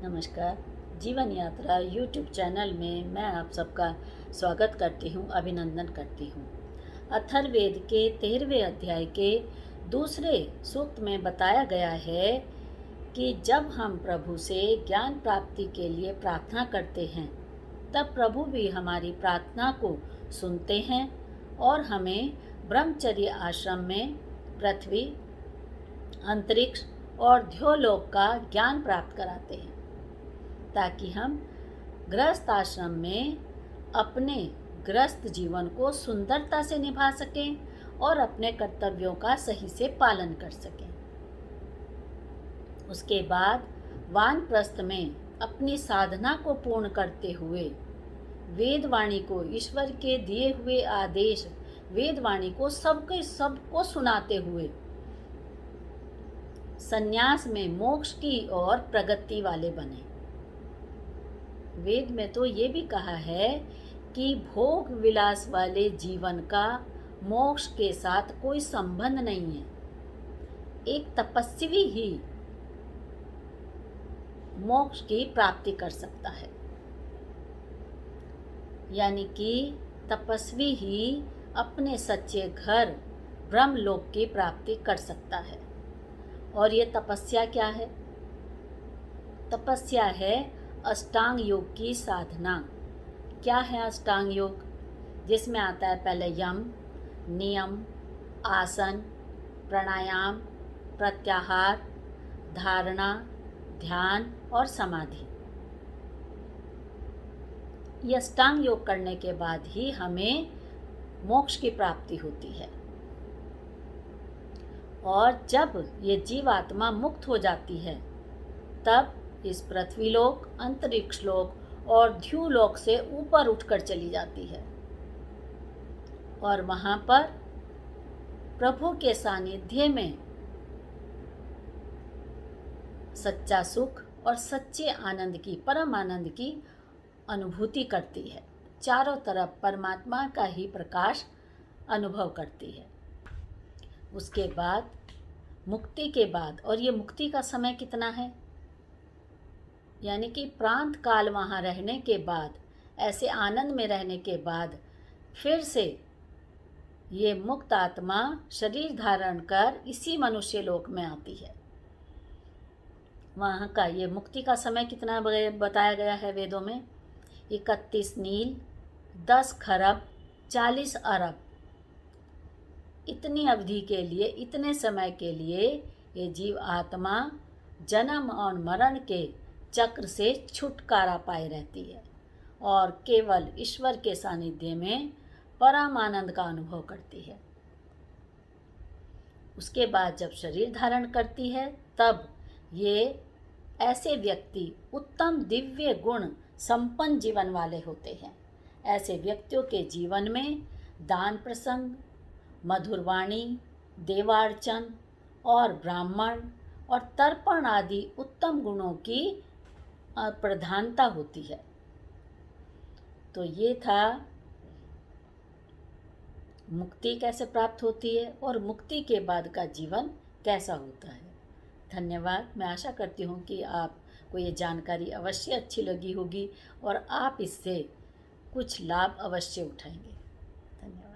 नमस्कार। जीवन यात्रा यूट्यूब चैनल में मैं आप सबका स्वागत करती हूँ, अभिनंदन करती हूँ। अथर्ववेद के 13वें अध्याय के दूसरे सूक्त में बताया गया है कि जब हम प्रभु से ज्ञान प्राप्ति के लिए प्रार्थना करते हैं, तब प्रभु भी हमारी प्रार्थना को सुनते हैं और हमें ब्रह्मचर्य आश्रम में पृथ्वी, अंतरिक्ष और ध्योलोक का ज्ञान प्राप्त कराते हैं, ताकि हम गृहस्थ आश्रम में अपने गृहस्थ जीवन को सुंदरता से निभा सकें और अपने कर्तव्यों का सही से पालन कर सकें। उसके बाद वानप्रस्थ में अपनी साधना को पूर्ण करते हुए वेदवाणी को, ईश्वर के दिए हुए आदेश वेदवाणी को सबको सुनाते हुए संन्यास में मोक्ष की ओर प्रगति वाले बने। वेद में तो ये भी कहा है कि भोग विलास वाले जीवन का मोक्ष के साथ कोई संबंध नहीं है। एक तपस्वी ही मोक्ष की प्राप्ति कर सकता है, यानी कि तपस्वी ही अपने सच्चे घर ब्रह्मलोक की प्राप्ति कर सकता है। और ये तपस्या क्या है? तपस्या है अष्टांग योग की साधना। क्या है अष्टांग योग? जिसमें आता है पहले यम, नियम, आसन, प्राणायाम, प्रत्याहार, धारणा, ध्यान और समाधि। ये अष्टांग योग करने के बाद ही हमें मोक्ष की प्राप्ति होती है। और जब ये जीवात्मा मुक्त हो जाती है, तब इस पृथ्वीलोक, अंतरिक्ष लोक और ध्युलोक से ऊपर उठकर चली जाती है और वहाँ पर प्रभु के सानिध्य में सच्चा सुख और सच्चे आनंद की, परम आनंद की अनुभूति करती है। चारों तरफ परमात्मा का ही प्रकाश अनुभव करती है। उसके बाद मुक्ति के बाद, और ये मुक्ति का समय कितना है, यानी कि प्रांत काल वहाँ रहने के बाद, ऐसे आनंद में रहने के बाद फिर से ये मुक्त आत्मा शरीर धारण कर इसी मनुष्य लोक में आती है। वहाँ का ये मुक्ति का समय कितना बताया गया है वेदों में? 31 नील, 10 खरब, 40 अरब। इतनी अवधि के लिए, इतने समय के लिए ये जीव आत्मा जन्म और मरण के चक्र से छुटकारा पाए रहती है और केवल ईश्वर के सानिध्य में परम आनंद का अनुभव करती है। उसके बाद जब शरीर धारण करती है, तब ये ऐसे व्यक्ति उत्तम दिव्य गुण संपन्न जीवन वाले होते हैं। ऐसे व्यक्तियों के जीवन में दान प्रसंग, मधुर वाणी, देवार्चन और ब्राह्मण और तर्पण आदि उत्तम गुणों की प्रधानता होती है। तो ये था मुक्ति कैसे प्राप्त होती है और मुक्ति के बाद का जीवन कैसा होता है। धन्यवाद। मैं आशा करती हूँ कि आपको ये जानकारी अवश्य अच्छी लगी होगी और आप इससे कुछ लाभ अवश्य उठाएंगे। धन्यवाद।